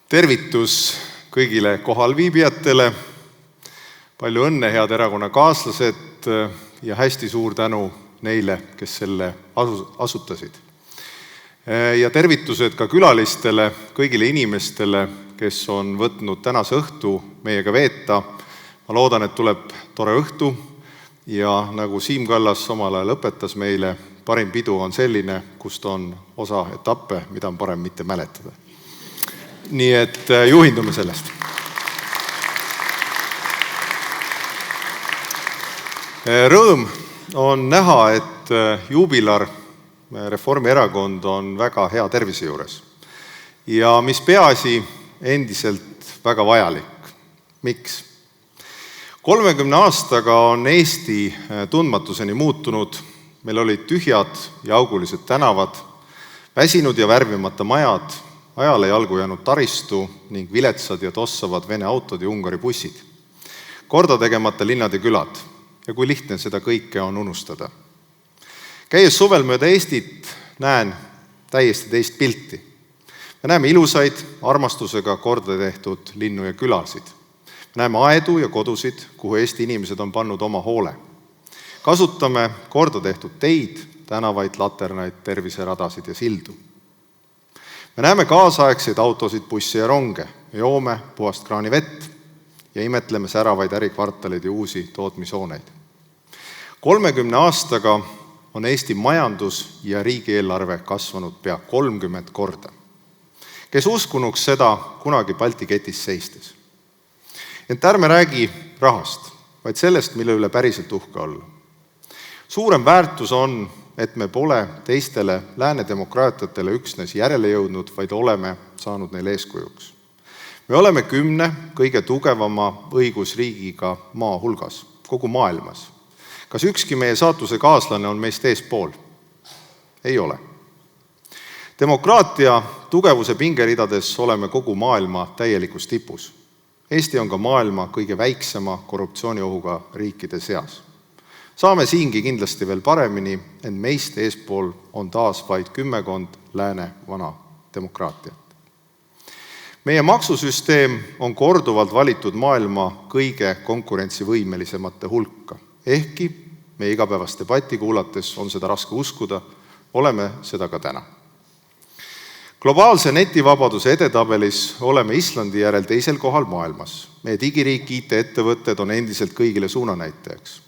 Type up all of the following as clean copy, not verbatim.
Tervitus kõigile kohalviibijatele, palju õnne, head erakonnakaaslased ja hästi suur tänu neile, kes selle asutasid. Ja tervitused ka külalistele, kõigile inimestele, kes on võtnud tänase õhtu meiega veeta. Ma loodan, et tuleb tore õhtu ja nagu Siim Kallas omal ajal õpetas meile, parim pidu on selline, kust on osa etappe, mida on parem mitte mäletada. Nii et juhindume sellest. Rõõm on näha, et juubilar Reformierakond on väga hea tervise juures. Ja mis peaasi, endiselt väga vajalik. Miks? 30 aastaga on Eesti tundmatuseni muutunud. Meil olid tühjad ja augulised tänavad, väsinud ja värvimata majad, ajale jalgu jäänud taristu ning viletsad ja tossavad Vene autod ja Ungari bussid. Korda tegemata linnad ja külad. Ja kui lihtne seda kõike on unustada. Käies suvel mööda Eestit näen täiesti teist pilti. Me näeme ilusaid, armastusega korda tehtud linnu ja külasid. Me näeme aedu ja kodusid, kuhu Eesti inimesed on pannud oma hoole. Kasutame korda tehtud teid, tänavaid, laternaid, terviseradasid ja sildu. Me näeme kaasaegseid autosid, bussi ja ronge. Me joome puhast kraani vett ja imetleme säravaid ärikvartaleid ja uusi tootmishooneid. 30 aastaga on Eesti majandus ja riigieelarve kasvanud pea 30 korda. Kes uskunuks seda kunagi Balti ketis seistes? Ent ärme räägi rahast, vaid sellest, mille üle päriselt uhke olla. Suurem väärtus on, et me pole teistele lääne demokraatiatele üksnes järele jõudnud, vaid oleme saanud neile eeskujuks. Me oleme 10 kõige tugevama õigusriigiga maa hulgas, kogu maailmas. Kas ükski meie saatuse kaaslane on meist eespool? Ei ole. Demokraatia tugevuse pingeridades oleme kogu maailma täielikus tipus. Eesti on ka maailma kõige väiksema korruptsiooniohuga riikide seas. Saame siingi kindlasti veel paremini, ent meist eespool on taas vaid 10 lääne vana demokraatiat. Meie maksusüsteem on korduvalt valitud maailma kõige konkurentsivõimelisemate hulka. Ehkki meie igapäevast debatti kuulates on seda raske uskuda, oleme seda ka täna. Globaalse netivabaduse edetabelis oleme Islandi järel teisel kohal maailmas. Meie digiriik, IT-ettevõtted on endiselt kõigile suunanäitajaks.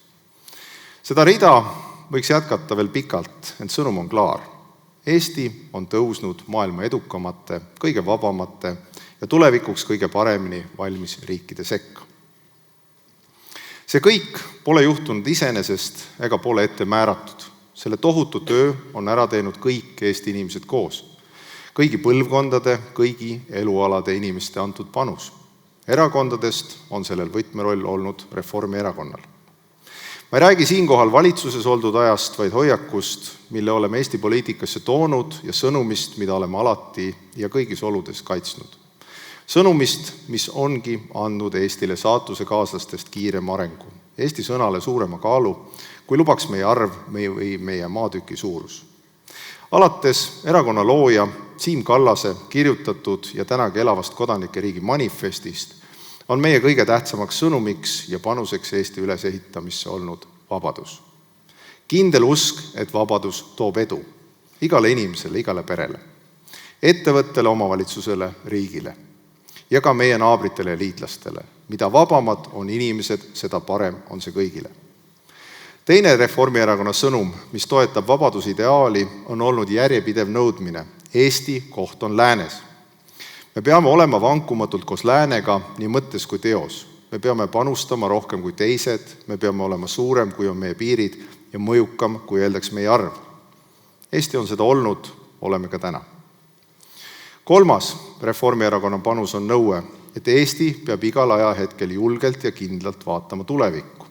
Seda rida võiks jätkata veel pikalt, ent sõnum on klaar. Eesti on tõusnud maailma edukamate, kõige vabamate ja tulevikuks kõige paremini valmis riikide sekka. See kõik pole juhtunud iseenesest ega pole ette määratud. Selle tohutu töö on ära teinud kõik Eesti inimesed koos. Kõigi põlvkondade, kõigi elualade inimeste antud panus. Erakondadest on sellel võtmeroll olnud Reformierakonnal. Ma ei räägi siinkohal valitsuses oldud ajast, vaid hoiakust, mille oleme Eesti poliitikasse toonud ja sõnumist, mida oleme alati ja kõigis oludes kaitsnud. Sõnumist, mis ongi andnud Eestile saatuse kaaslastest kiirema arengu. Eesti sõnale suurema kaalu, kui lubaks meie arv või meie maatüki suurus. Alates erakonna looja Siim Kallase kirjutatud ja tänagi elavast kodanike riigi manifestist on meie kõige tähtsamaks sõnumiks ja panuseks Eesti ülesehitamisse olnud vabadus. Kindel usk, et vabadus toob edu igale inimesele, igale perele, ettevõttele, omavalitsusele, riigile ja ka meie naabritele ja liitlastele. Mida vabamad on inimesed, seda parem on see kõigile. Teine Reformierakonna sõnum, mis toetab vabadusideaali, on olnud järjepidev nõudmine. Eesti koht on läänes. Me peame olema vankumatult koos läänega nii mõttes kui teos. Me peame panustama rohkem kui teised, me peame olema suurem, kui on meie piirid ja mõjukam, kui eeldaks meie arv. Eesti on seda olnud, oleme ka täna. Kolmas Reformierakonna panus on nõue, et Eesti peab igal ajahetkel julgelt ja kindlalt vaatama tulevikku.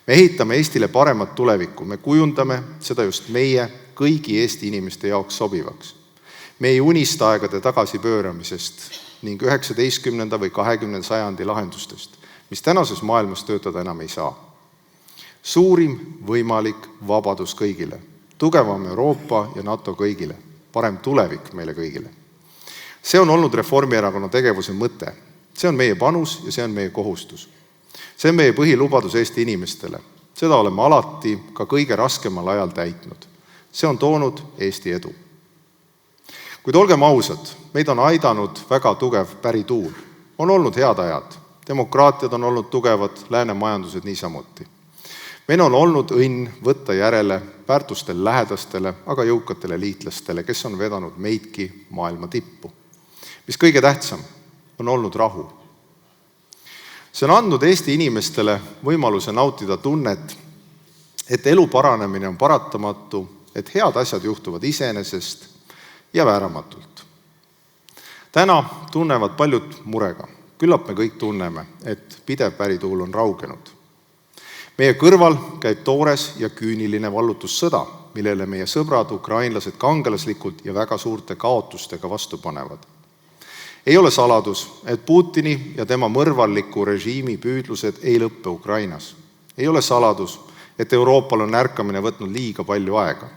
Me ehitame Eestile paremat tulevikku, me kujundame seda just meie kõigi Eesti inimeste jaoks sobivaks. Me ei unista aegade tagasipööramisest ning 19. või 20. sajandi lahendustest, mis tänases maailmas töötada enam ei saa. Suurim võimalik vabadus kõigile, tugevam Euroopa ja NATO kõigile, parem tulevik meile kõigile. See on olnud Reformierakonna tegevuse mõte. See on meie panus ja see on meie kohustus. See on meie põhilubadus Eesti inimestele. Seda oleme alati ka kõige raskemal ajal täitnud. See on toonud Eesti edu. Kuid olgem ausad, meid on aidanud väga tugev pärituul. On olnud head ajad. Demokraatiad on olnud tugevad, lääne majandused niisamuti. Meil on olnud õnn võtta järele väärtustel lähedastele, aga jõukatele liitlastele, kes on vedanud meidki maailma tippu. Mis kõige tähtsam, on olnud rahu. See on andnud Eesti inimestele võimaluse nautida tunnet, et elu paranemine on paratamatu, et head asjad juhtuvad iseenesest ja vääramatult. Täna tunnevad paljud murega. Küllap me kõik tunneme, et pidev pärituul on raugenud. Meie kõrval käib toores ja küüniline vallutussõda, millele meie sõbrad ukrainlased kangelaslikult ja väga suurte kaotustega vastu panevad. Ei ole saladus, et Putini ja tema mõrvalliku režiimi püüdlused ei lõppe Ukrainas. Ei ole saladus, et Euroopal on ärkamine võtnud liiga palju aega.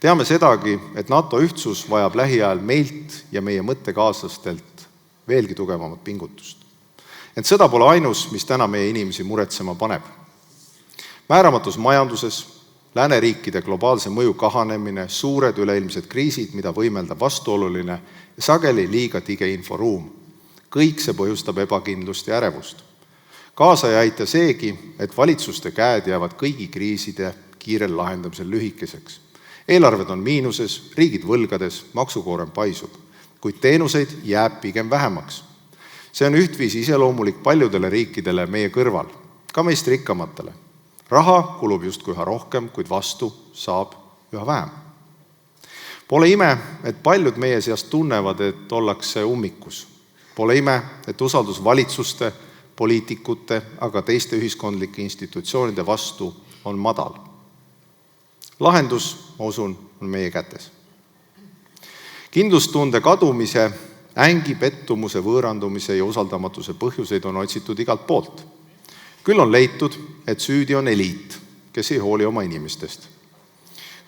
Teame sedagi, et NATO ühtsus vajab lähiajal meilt ja meie mõttekaaslastelt veelgi tugevamat pingutust. Ent sõda pole ainus, mis täna meie inimesi muretsema paneb. Määramatus majanduses, lääneriikide globaalse mõju kahanemine, suured üleilmsed kriisid, mida võimeldab vastuoluline ja sageli liiga tige inforuum. Kõik see põhjustab ebakindlust ja ärevust. Kaasa ei aita seegi, et valitsuste käed jäävad kõigi kriiside kiirel lahendamisel lühikeseks. Eelarved on miinuses, riigid võlgades, maksukoorem paisub, kuid teenuseid jääb pigem vähemaks. See on ühtviisi iseloomulik paljudele riikidele meie kõrval, ka meist rikkamatele. Raha kulub justkui üha rohkem, kuid vastu saab üha vähem. Pole ime, et paljud meie seast tunnevad, et ollakse ummikus. Pole ime, et usaldus valitsuste, poliitikute, aga teiste ühiskondlike institutsioonide vastu on madal. Lahendus, ma usun, on meie kätes. Kindlustunde kadumise, ängi pettumuse, võõrandumise ja usaldamatuse põhjuseid on otsitud igalt poolt. Küll on leitud, et süüdi on eliit, kes ei hooli oma inimestest.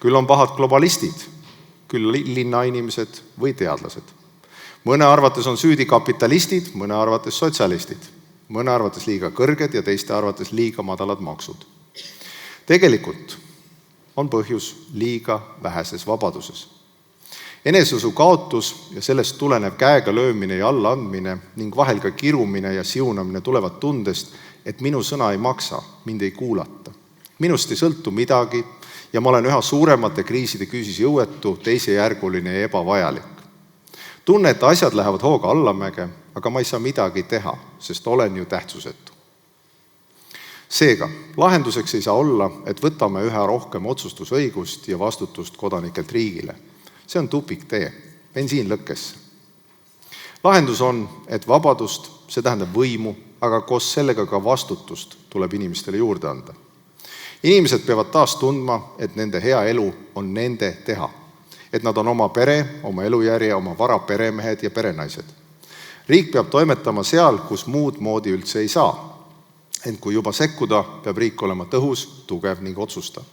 Küll on pahad globalistid, küll linnainimesed või teadlased. Mõne arvates on süüdi kapitalistid, mõne arvates sotsialistid, mõne arvates liiga kõrged ja teiste arvates liiga madalad maksud. Tegelikult on põhjus liiga väheses vabaduses. Eneseusu kaotus ja sellest tulenev käega löömine ja allaandmine ning vahel ka kirumine ja siunamine tulevad tundest, et minu sõna ei maksa, mind ei kuulata. Minust ei sõltu midagi ja ma olen üha suuremate kriiside küüsis jõuetu, teisejärguline ja ebavajalik. Tunne, et asjad lähevad hooga allamäge, aga ma ei saa midagi teha, sest olen ju tähtsusetu. Seega, lahenduseks ei saa olla, et võtame üha rohkem otsustusõigust ja vastutust kodanikelt riigile. See on tupiktee, bensiin lõkkesse. Lahendus on, et vabadust, see tähendab võimu, aga koos sellega ka vastutust tuleb inimestele juurde anda. Inimesed peavad taas tundma, et nende hea elu on nende teha. Et nad on oma pere, oma elujärje, oma vara peremehed ja perenaised. Riik peab toimetama seal, kus muud moodi üldse ei saa. Ent kui juba sekkuda, peab riik olema tõhus, tugev ning otsustav.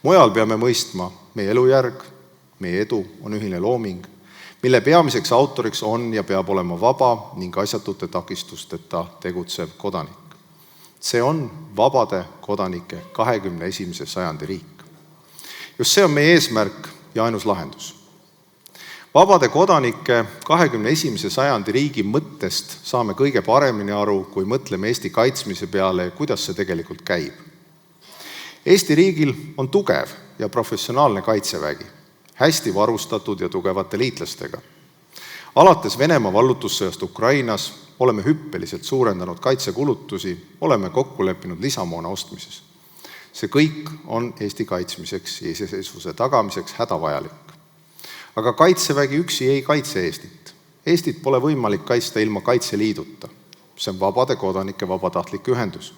Mujal peame mõistma, meie elujärg, meie edu on ühine looming, mille peamiseks autoriks on ja peab olema vaba ning asjatute takistusteta tegutsev kodanik. See on vabade kodanike 21. sajandi riik. Just see on meie eesmärk ja ainus lahendus. Vabade kodanike 21. sajandi riigi mõttest saame kõige paremini aru, kui mõtleme Eesti kaitsmise peale ja kuidas see tegelikult käib. Eesti riigil on tugev ja professionaalne kaitsevägi, hästi varustatud ja tugevate liitlastega. Alates Venemaa vallutussõjast Ukrainas oleme hüppeliselt suurendanud kaitsekulutusi, oleme kokku leppinud lisamoona ostmises. See kõik on Eesti kaitsmiseks ja iseseisvuse tagamiseks hädavajalik. Aga kaitsevägi üksi ei kaitse Eestit. Eestit pole võimalik kaitsta ilma Kaitseliiduta. See on vabade kodanike vabatahtlik ühendus.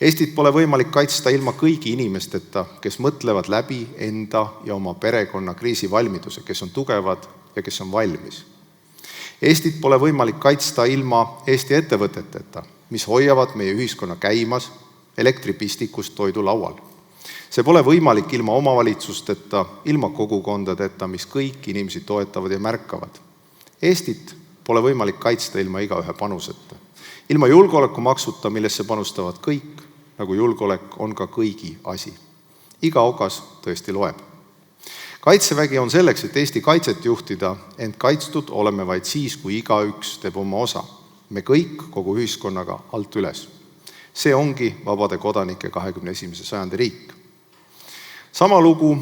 Eestit pole võimalik kaitsta ilma kõigi inimesteta, kes mõtlevad läbi enda ja oma perekonna kriisivalmiduse, kes on tugevad ja kes on valmis. Eestit pole võimalik kaitsta ilma Eesti ettevõteteta, mis hoiavad meie ühiskonna käimas elektripistikust toidu laual. See pole võimalik ilma omavalitsusteta, ilma kogukondadeta, mis kõik inimesi toetavad ja märkavad. Eestit pole võimalik kaitsta ilma igaühe panuseta. Ilma julgeolekumaksuta, millesse panustavad kõik, nagu julgeolek on ka kõigi asi. Iga okas tõesti loeb. Kaitsevägi on selleks, et Eesti kaitset juhtida, ent kaitstud oleme vaid siis, kui igaüks teeb oma osa. Me kõik kogu ühiskonnaga alt üles. See ongi vabade kodanike 21. sajandi riik. Sama lugu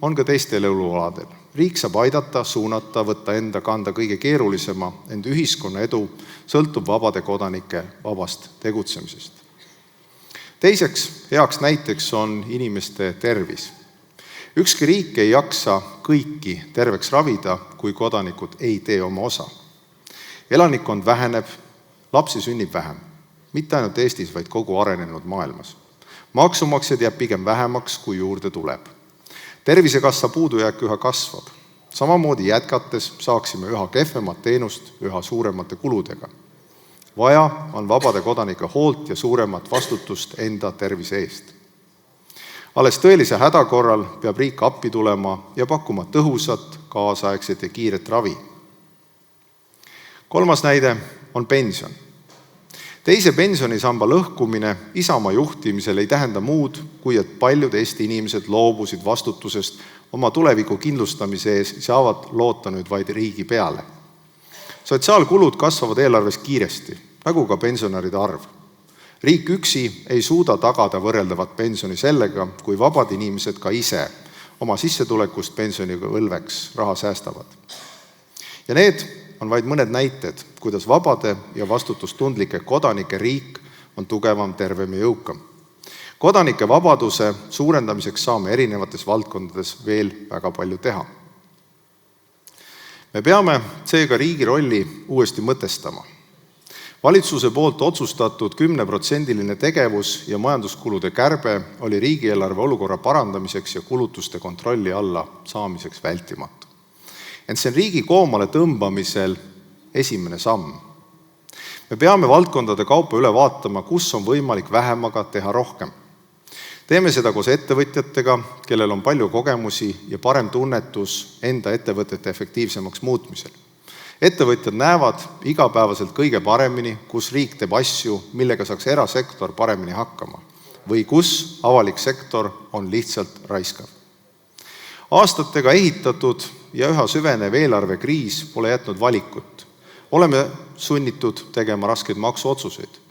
on ka teistel elualadel. Riik saab aidata, suunata, võtta enda kanda kõige keerulisema, ent ühiskonna edu sõltub vabade kodanike vabast tegutsemisest. Teiseks heaks näiteks on inimeste tervis. Ükski riik ei jaksa kõiki terveks ravida, kui kodanikud ei tee oma osa. Elanikkond väheneb, lapsi sünnib vähem. Mitte ainult Eestis, vaid kogu arenenud maailmas. Maksumaksjad jääb pigem vähemaks, kui juurde tuleb. Tervisekassa puudujääk üha kasvab. Samamoodi jätkates saaksime üha kehvemat teenust üha suuremate kuludega. Vaja on vabade kodanike hoolt ja suuremat vastutust enda tervise eest. Alles tõelise häda korral peab riik appi tulema ja pakkuma tõhusat, kaasaegset ja kiiret ravi. Kolmas näide on pension. Teise pensionisamba lõhkumine Isamaa juhtimisel ei tähenda muud, kui et paljud Eesti inimesed loobusid vastutusest oma tuleviku kindlustamise ees ja saavad loota nüüd vaid riigi peale. Sotsiaalkulud kasvavad eelarves kiiresti, nagu ka pensionäride arv. Riik üksi ei suuda tagada võrreldavat pensioni sellega, kui vabad inimesed ka ise oma sissetulekust pensionivõlveks raha säästavad. Ja need on vaid mõned näited, kuidas vabade ja vastutustundlike kodanike riik on tugevam, tervem ja jõukam. Kodanike vabaduse suurendamiseks saame erinevates valdkondades veel väga palju teha. Me peame seega riigi rolli uuesti mõtestama. Valitsuse poolt otsustatud 10% tegevus ja majanduskulude kärbe oli riigieelarve olukorra parandamiseks ja kulutuste kontrolli alla saamiseks vältimatu. Ent see on riigi koomale tõmbamisel esimene samm. Me peame valdkondade kaupa üle vaatama, kus on võimalik vähemaga teha rohkem. Teeme seda koos ettevõtjatega, kellel on palju kogemusi ja parem tunnetus enda ettevõtete efektiivsemaks muutmisel. Ettevõtjad näevad igapäevaselt kõige paremini, kus riik teeb asju, millega saaks erasektor paremini hakkama või kus avalik sektor on lihtsalt raiskav. Aastatega ehitatud ja üha süvenev eelarvekriis pole jätnud valikut. Oleme sunnitud tegema raskeid maksuotsuseid.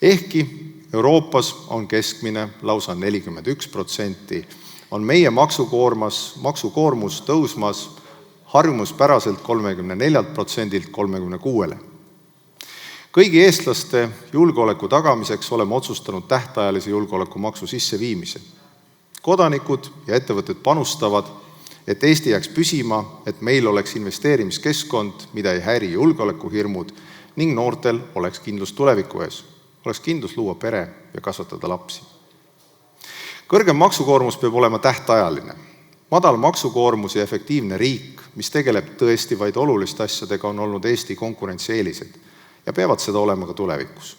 Ehkki Euroopas on keskmine lausa 41%, on meie maksukoormus tõusmas harjumuspäraselt 34%-lt 36%. Kõigi eestlaste julgeoleku tagamiseks oleme otsustanud tähtajalise julgeolekumaksu sisseviimise. Kodanikud ja ettevõtted panustavad, et Eesti jääks püsima, et meil oleks investeerimiskeskkond, mida ei häiri julgeolekuhirmud ning noortel oleks kindlus tuleviku ees. Oleks kindlus luua pere ja kasvatada lapsi. Kõrgem maksukoormus peab olema tähtajaline. Madal maksukoormus ja efektiivne riik, mis tegeleb tõesti vaid oluliste asjadega, on olnud Eesti konkurentsieelised ja peavad seda olema ka tulevikus.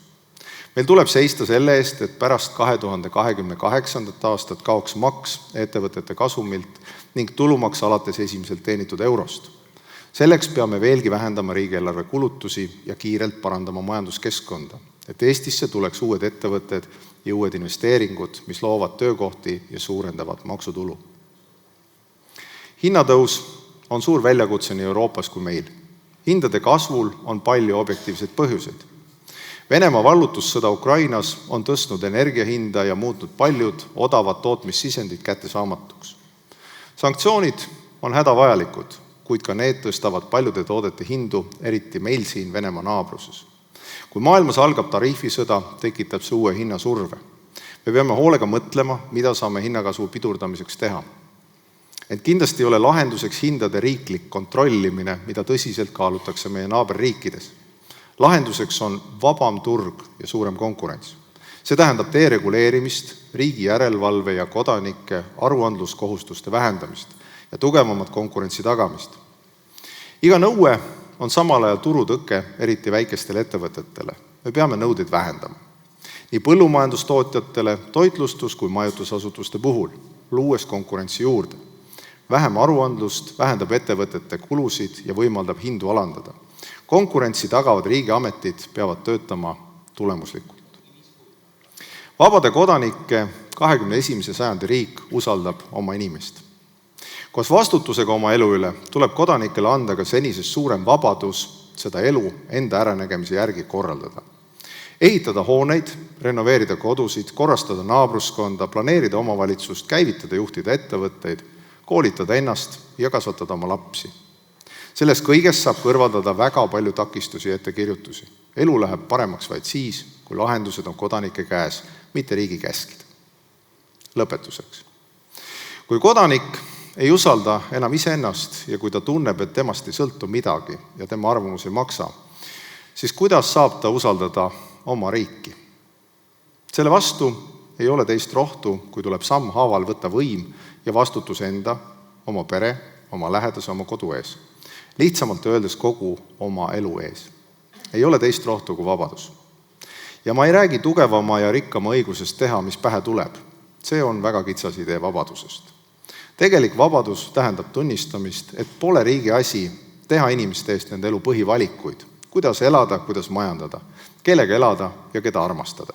Meil tuleb seista selle eest, et pärast 2028. aastat kaoks maks ettevõtete kasumilt ning tulumaks alates esimesel teenitud eurost. Selleks peame veelgi vähendama riigieelarve kulutusi ja kiirelt parandama majanduskeskkonda, et Eestisse tuleks uued ettevõtted ja uued investeeringud, mis loovad töökohti ja suurendavad maksutulu. Hinnatõus on suur väljakutse nii Euroopas kui meil. Hindade kasvul on palju objektiivseid põhjuseid. Venemaa vallutussõda Ukrainas on tõstnud energiahinda ja muutnud paljud odavad tootmissisendid kättesaamatuks. Sanktsioonid on hädavajalikud, kuid ka need tõstavad paljude toodete hindu, eriti meil siin Venemaa naabruses. Kui maailmas algab tariifisõda, tekitab see uue hinnasurve. Me peame hoolega mõtlema, mida saame hinnakasvu pidurdamiseks teha. Ent kindlasti ei ole lahenduseks hindade riiklik kontrollimine, mida tõsiselt kaalutakse meie naaberriikides. Lahenduseks on vabam turg ja suurem konkurents. See tähendab dereguleerimist, riigi järelevalve ja kodanike aruandluskohustuste vähendamist ja tugevamat konkurentsi tagamist. Iga nõue on samal ajal turutõke, eriti väikestele ettevõtetele. Me peame nõudeid vähendama. Nii põllumajandustootjatele, toitlustus kui majutusasutuste puhul, luues konkurentsi juurde. Vähem aruandlust vähendab ettevõtete kulusid ja võimaldab hindu alandada. Konkurentsi tagavad riigiametid peavad töötama tulemuslikult. Vabade kodanike 21. sajandi riik usaldab oma inimest. Koos vastutusega oma elu üle tuleb kodanikele anda ka senisest suurem vabadus seda elu enda äranägemise järgi korraldada. Ehitada hooneid, renoveerida kodusid, korrastada naabruskonda, planeerida omavalitsust, käivitada juhtida ettevõtteid, koolitada ennast ja kasvatada oma lapsi. Selles kõigest saab kõrvaldada väga palju takistusi ja ettekirjutusi. Elu läheb paremaks vaid siis, kui lahendused on kodanike käes, mitte riigi käskida. Lõpetuseks. Kui kodanik ei usalda enam iseennast ja kui ta tunneb, et temast ei sõltu midagi ja tema arvamus ei maksa, siis kuidas saab ta usaldada oma riiki? Selle vastu ei ole teist rohtu, kui tuleb sammhaaval võtta võim ja vastutus enda, oma pere, oma lähedase, oma kodu ees. Lihtsamalt öeldes kogu oma elu ees. Ei ole teist rohtu kui vabadus. Ja ma ei räägi tugevama ja rikkama õigusest teha, mis pähe tuleb. See on väga kitsas idee vabadusest. Tegelik vabadus tähendab tunnistamist, et pole riigi asi teha inimeste eest nende elu põhivalikuid, kuidas elada, kuidas majandada, kellega elada ja keda armastada.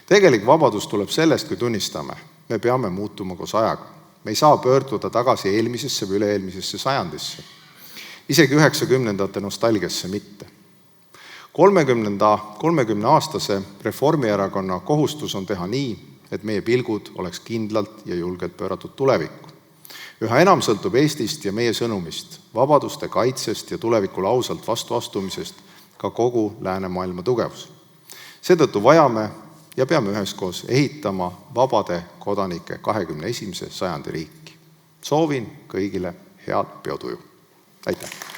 Tegelik vabadus tuleb sellest, kui tunnistame, me peame muutuma koos ajaga. Me ei saa pöörduda tagasi eelmisesse või üle-eelmisesse sajandisse. Isegi 90-ndate nostalgiasse mitte. 30-aastase Reformierakonna kohustus on teha nii, et meie pilgud oleks kindlalt ja julgelt pööratud tulevikku. Üha enam sõltub Eestist ja meie sõnumist, vabaduste kaitsest ja tulevikule ausalt vastuastumisest ka kogu läänemaailma tugevus. Seetõttu vajame ja peame üheskoos ehitama vabade kodanike 21. sajandi riiki. Soovin kõigile head peotuju. Aitäh!